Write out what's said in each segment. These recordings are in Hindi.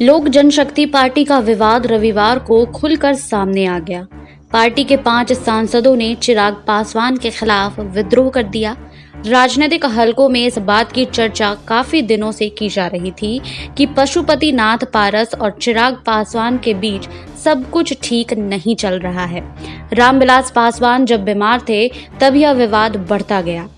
लोक जनशक्ति पार्टी का विवाद रविवार को खुलकर सामने आ गया। पार्टी के 5 सांसदों ने चिराग पासवान के खिलाफ विद्रोह कर दिया। राजनीतिक हलकों में इस बात की चर्चा काफी दिनों से की जा रही थी कि पशुपति नाथ पारस और चिराग पासवान के बीच सब कुछ ठीक नहीं चल रहा है। रामविलास पासवान जब बीमार थे तब यह विवाद बढ़ता गया।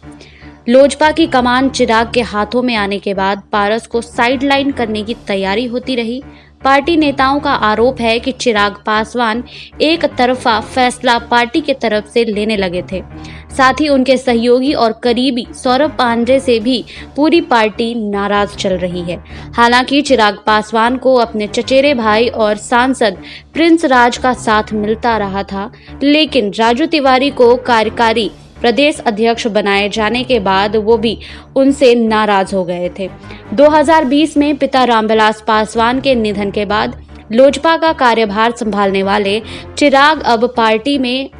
लोजपा की कमान चिराग के हाथों में आने के बाद पारस को साइडलाइन करने की तैयारी होती रही। पार्टी नेताओं का आरोप है कि चिराग पासवान एक तरफा फैसला पार्टी के तरफ से लेने लगे थे। साथ ही उनके सहयोगी और करीबी सौरभ पांडे से भी पूरी पार्टी नाराज चल रही है। हालांकि चिराग पासवान को अपने चचेरे भाई और सांसद प्रिंस राज का साथ मिलता रहा था, लेकिन राजू तिवारी को कार्यकारी प्रदेश अध्यक्ष बनाए जाने के बाद वो भी उनसे नाराज हो गए थे। 2020 में पिता रामविलास पासवान के निधन के बाद लोजपा का कार्यभार संभालने वाले चिराग अब पार्टी में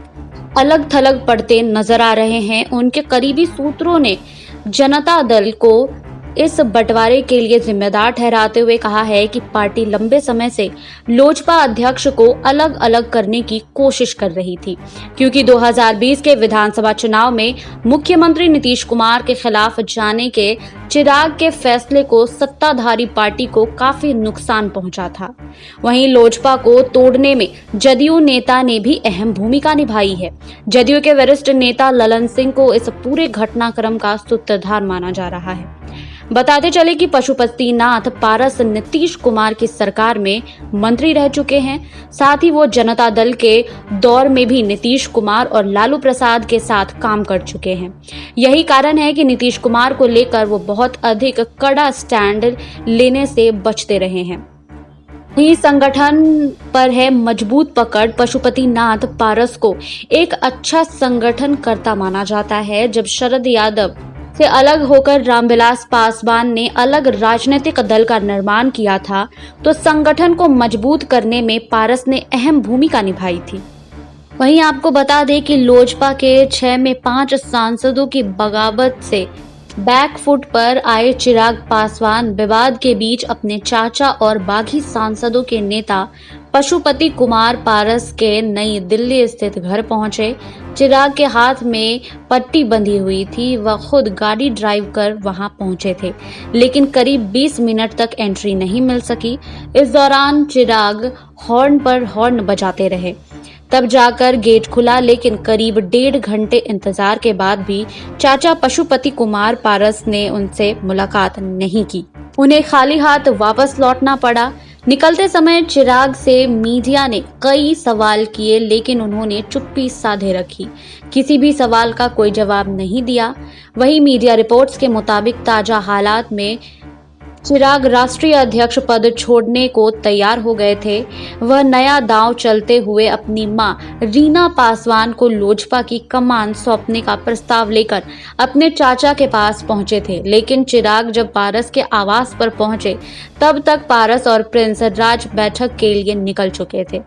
अलग थलग पड़ते नजर आ रहे हैं। उनके करीबी सूत्रों ने जनता दल को इस बंटवारे के लिए जिम्मेदार ठहराते हुए कहा है कि पार्टी लंबे समय से लोजपा अध्यक्ष को अलग अलग करने की कोशिश कर रही थी, क्योंकि 2020 के विधानसभा चुनाव में मुख्यमंत्री नीतीश कुमार के खिलाफ जाने के चिराग के फैसले को सत्ताधारी पार्टी को काफी नुकसान पहुंचा था। वहीं लोजपा को तोड़ने में जदयू नेता ने भी अहम भूमिका निभाई है। जदयू के वरिष्ठ नेता ललन सिंह को इस पूरे घटनाक्रम का सूत्रधार माना जा रहा है। बताते चले कि पशुपति नाथ पारस नीतीश कुमार की सरकार में मंत्री रह चुके हैं। साथ ही वो जनता दल के दौर में भी नीतीश कुमार और लालू प्रसाद के साथ काम कर चुके हैं। यही कारण है कि नीतीश कुमार को लेकर वो बहुत अधिक कड़ा स्टैंड लेने से बचते रहे हैं। वहीं संगठन पर है मजबूत पकड़। पशुपति नाथ पारस को एक अच्छा संगठन करता माना जाता है। जब शरद यादव से अलग होकर रामविलास पासवान ने अलग राजनीतिक दल का निर्माण किया था, तो संगठन को मजबूत करने में पारस ने अहम भूमिका निभाई थी। वहीं आपको बता दें कि लोजपा के 6 में 5 सांसदों की बगावत से बैकफुट पर आए चिराग पासवान विवाद के बीच अपने चाचा और बागी सांसदों के नेता पशुपति कुमार पारस के नई दिल्ली स्थित घर पहुंचे। चिराग के हाथ में पट्टी बंधी हुई थी। वह खुद गाड़ी ड्राइव कर वहां पहुंचे थे, लेकिन करीब 20 मिनट तक एंट्री नहीं मिल सकी। इस दौरान चिराग हॉर्न पर हॉर्न बजाते रहे, तब जाकर गेट खुला, लेकिन करीब 1.5 घंटे इंतजार के बाद भी चाचा पशुपति कुमार पारस ने उनसे मुलाकात नहीं की। उन्हें खाली हाथ वापस लौटना पड़ा। निकलते समय चिराग से मीडिया ने कई सवाल किए, लेकिन उन्होंने चुप्पी साधे रखी, किसी भी सवाल का कोई जवाब नहीं दिया। वहीं मीडिया रिपोर्ट्स के मुताबिक ताजा हालात में चिराग राष्ट्रीय अध्यक्ष पद छोड़ने को तैयार हो गए थे। वह नया दांव चलते हुए अपनी मां रीना पासवान को लोजपा की कमान सौंपने का प्रस्ताव लेकर अपने चाचा के पास पहुंचे थे, लेकिन चिराग जब पारस के आवास पर पहुंचे तब तक पारस और प्रिंस राज बैठक के लिए निकल चुके थे।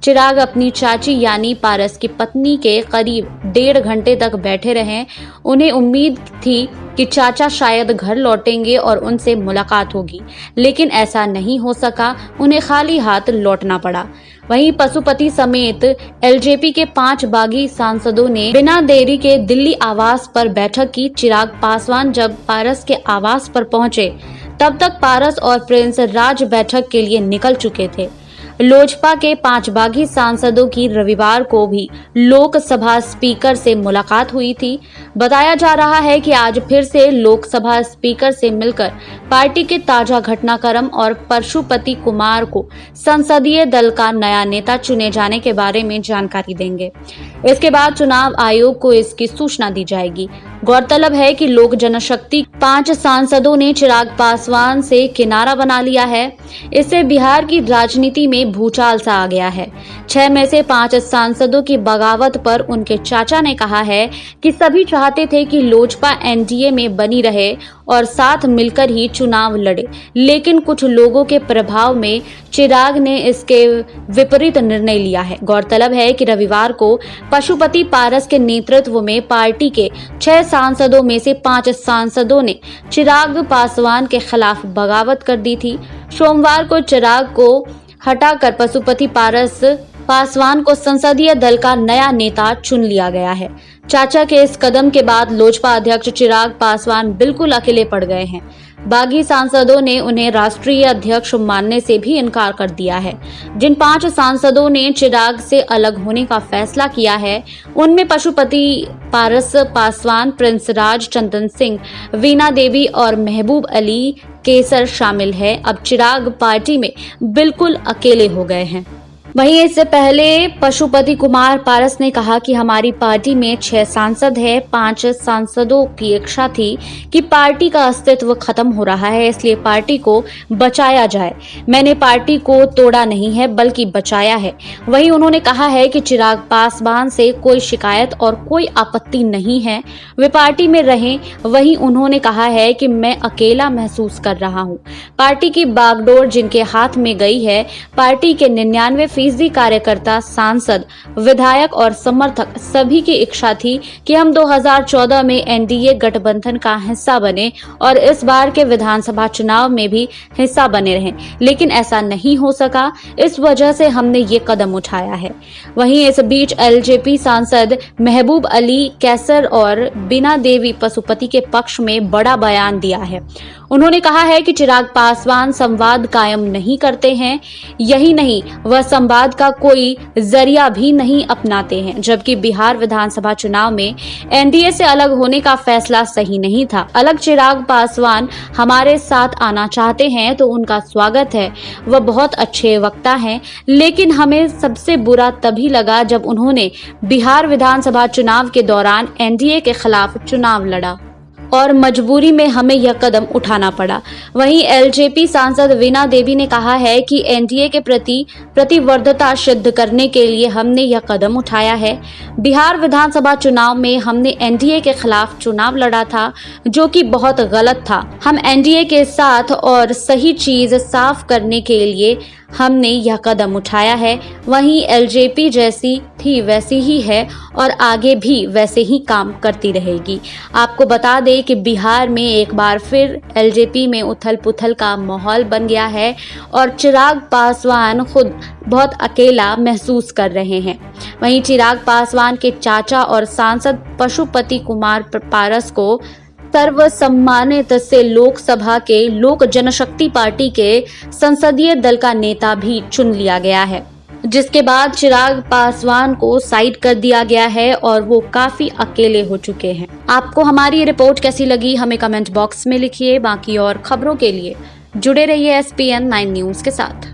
चिराग अपनी चाची यानी पारस की पत्नी के करीब 1.5 घंटे तक बैठे रहे। उन्हें उम्मीद थी कि चाचा शायद घर लौटेंगे और उनसे मुलाकात होगी, लेकिन ऐसा नहीं हो सका। उन्हें खाली हाथ लौटना पड़ा। वहीं पशुपति समेत एलजेपी के 5 बागी सांसदों ने बिना देरी के दिल्ली आवास पर बैठक की। चिराग पासवान जब पारस के आवास पर पहुंचे तब तक पारस और प्रिंस राज बैठक के लिए निकल चुके थे। लोजपा के 5 बागी सांसदों की रविवार को भी लोकसभा स्पीकर से मुलाकात हुई थी। बताया जा रहा है कि आज फिर से लोकसभा स्पीकर से मिलकर पार्टी के ताजा घटनाक्रम और पशुपति कुमार को संसदीय दल का नया नेता चुने जाने के बारे में जानकारी देंगे। इसके बाद चुनाव आयोग को इसकी सूचना दी जाएगी। गौरतलब है कि लोक जनशक्ति 5 सांसदों ने चिराग पासवान से किनारा बना लिया है। इससे बिहार की राजनीति में भूचाल सा आ गया है। 6 में से 5 सांसदों की बगावत पर उनके चाचा ने कहा है कि सभी चाहते थे कि लोजपा एनडीए में बनी रहे और साथ मिलकर ही चुनाव लड़े, लेकिन कुछ लोगों के प्रभाव में चिराग ने इसके विपरीत निर्णय लिया है। गौरतलब है कि रविवार को पशुपति पारस के नेतृत्व में पार्टी के 6 सांसदों में से 5 सांसदों ने चिराग पासवान के खिलाफ बगावत कर दी थी। सोमवार को चिराग को हटाकर पशुपति पासवान को संसदीय दल का नया नेता चुन लिया गया है। चाचा के इस कदम के बाद लोजपा अध्यक्ष चिराग पासवान बिल्कुल अकेले पड़ गए हैं। बागी सांसदों ने उन्हें राष्ट्रीय अध्यक्ष मानने से भी इनकार कर दिया है। जिन 5 सांसदों ने चिराग से अलग होने का फैसला किया है, उनमें पशुपति पारस पासवान, प्रिंस राज, चंदन सिंह, वीणा देवी और महबूब अली केसर शामिल है। अब चिराग पार्टी में बिल्कुल अकेले हो गए हैं। वहीं इससे पहले पशुपति कुमार पारस ने कहा कि हमारी पार्टी में 6 सांसद है। 5 सांसदों की इच्छा थी कि पार्टी का अस्तित्व खत्म हो रहा है, इसलिए पार्टी को बचाया जाए। मैंने पार्टी को तोड़ा नहीं है बल्कि बचाया है। वहीं उन्होंने कहा है कि चिराग पासवान से कोई शिकायत और कोई आपत्ति नहीं है, वे पार्टी में रहें। वहीं उन्होंने कहा है कि मैं अकेला महसूस कर रहा हूं। पार्टी की बागडोर जिनके हाथ में गई है, पार्टी के 99% कार्यकर्ता, सांसद, विधायक और समर्थक सभी की इच्छा थी कि हम 2014 में एनडीए गठबंधन का हिस्सा बने और इस बार के विधानसभा चुनाव में भी हिस्सा बने रहें, लेकिन ऐसा नहीं हो सका। इस वजह से हमने ये कदम उठाया है। वहीं इस बीच एलजेपी सांसद महबूब अली कैसर और बीना देवी पशुपति के पक्ष में बड़ा बयान दिया है। उन्होंने कहा है कि चिराग पासवान संवाद कायम नहीं करते हैं, यही नहीं वह संवाद का कोई जरिया भी नहीं अपनाते हैं, जबकि बिहार विधानसभा चुनाव में एनडीए से अलग होने का फैसला सही नहीं था। अलग चिराग पासवान हमारे साथ आना चाहते हैं तो उनका स्वागत है, वह बहुत अच्छे वक्ता हैं, लेकिन हमें सबसे बुरा तभी लगा जब उन्होंने बिहार विधानसभा चुनाव के दौरान एनडीए के खिलाफ चुनाव लड़ा और मजबूरी में हमें यह कदम उठाना पड़ा। वहीं एलजेपी सांसद वीणा देवी ने कहा है कि एनडीए के प्रति प्रतिबद्धता सिद्ध करने के लिए हमने यह कदम उठाया है। बिहार विधानसभा चुनाव में हमने एनडीए के खिलाफ चुनाव लड़ा था, जो कि बहुत गलत था। हम एनडीए के साथ और सही चीज साफ करने के लिए हमने यह कदम उठाया है। वहीं एलजेपी जैसी थी वैसी ही है और आगे भी वैसे ही काम करती रहेगी। आपको बता दें कि बिहार में एक बार फिर एलजेपी में उथल पुथल का माहौल बन गया है और चिराग पासवान खुद बहुत अकेला महसूस कर रहे हैं। वहीं चिराग पासवान के चाचा और सांसद पशुपति कुमार पारस को सर्वसम्मानित से लोकसभा के लोक जनशक्ति पार्टी के संसदीय दल का नेता भी चुन लिया गया है, जिसके बाद चिराग पासवान को साइड कर दिया गया है और वो काफी अकेले हो चुके हैं। आपको हमारी ये रिपोर्ट कैसी लगी हमें कमेंट बॉक्स में लिखिए। बाकी और खबरों के लिए जुड़े रहिए SPN 9 न्यूज के साथ।